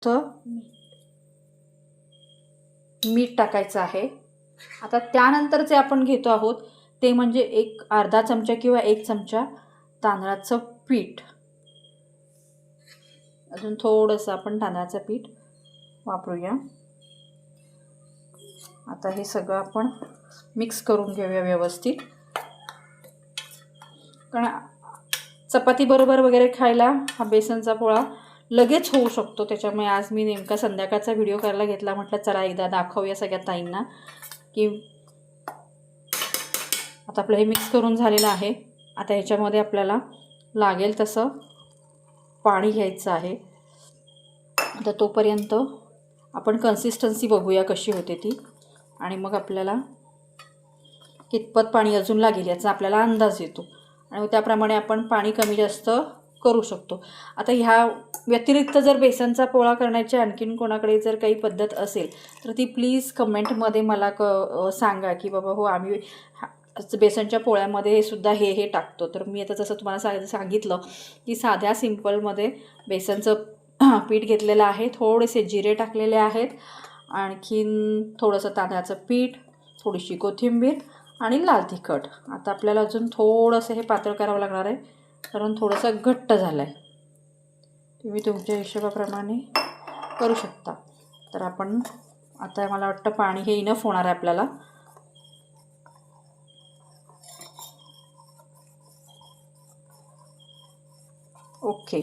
तर मीठ टाकायचं आहे। आता त्यानंतर जे आपण घेतो आहोत ते म्हणजे एक अर्धा चमचा किंवा 1 चमचा तांदळाचं पीठ। अजून थोडंसं आपण तांदळाचं पीठ वापरूया। आता हे सगळं आपण मिक्स करून घेऊया व्यवस्थित, कारण चपाती बरोबर वगैरे खायला हा बेसनचा पोळा लगेच होऊ शकतो। त्याच्यामुळे आज मी नेमका संध्याकाळचा व्हिडिओ करायला घेतला, म्हटलं चला एकदा दाखवूया सगळ्या ताईंना की आता आपलं हे मिक्स करून झालेलं आहे। आता ह्याच्यामध्ये आपल्याला लागेल तसं पाणी घ्यायचं आहे। आता तोपर्यंत आपण कन्सिस्टन्सी बघूया कशी होते ती, आणि मग आपल्याला कितपत पाणी अजून लागेल याचा आपल्याला अंदाज येतो आणि त्याप्रमाणे आपण पाणी कमी जास्त करू शकतो। आता ह्या व्यतिरिक्त जर बेसनचा पोळा करण्याची आणखीन कोणाकडे जर काही पद्धत असेल तर ती प्लीज कमेंटमध्ये मला सांगा की बाबा हो आम्ही बेसनच्या पोळ्यामध्ये हे सुद्धा हे टाकतो। तर मी आता जसं तुम्हाला सांगितलं की साध्या सिंपलमध्ये बेसनचं पीठ घेतलेलं आहे, थोडेसे जिरे टाकलेले आहेत, आणखीन थोडंसं तांदळाचं पीठ, थोडीशी कोथिंबीर आणि लाल तिखट। आता आपल्याला अजून थोडंसं हे पातळ करावं लागणार आहे कारण थोडंसं घट्ट झालं आहे। तुम्ही तुमच्या हिशोबाप्रमाणे करू शकता। तर आपण आता मला वाटतं पाणी हे इनफ होणार आहे आपल्याला। ओके,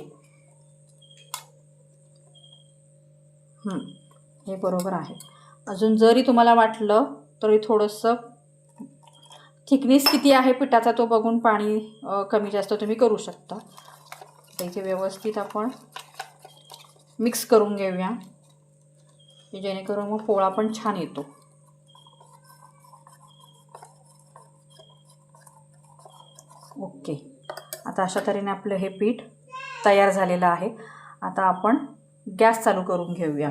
हे बरोबर आहे। अजून जरी तुम्हाला वाटलं तरी थोडंसं थिकनेस किती आहे पिठाचा तो बघून पाणी कमी जास्त तुम्ही करू शकता। इथे व्यवस्थित आपण मिक्स करून घेऊया जेणेकरून मग पोळा पण छान येतो। ओके, आता अशा तऱ्हेने आपलं हे पीठ तयार झालेलं आहे। आता आपण गॅस चालू करून घेऊया।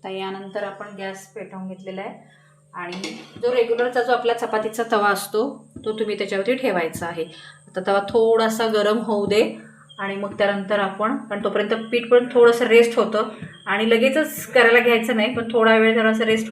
तर यानंतर आपण गॅस पेटवून घेतलेला आहे आणि जो रेग्युलरचा जो आपला चपातीचा तवा असतो तो तुम्ही त्याच्यावरती ठेवायचा आहे। आता तवा थोडासा गरम होऊ दे आणि मग त्यानंतर आपण, पण तोपर्यंत पीठ पण थोडंसं रेस्ट होतं आणि लगेचच करायला घ्यायचं नाही, पण थोडा वेळ जरासं रेस्ट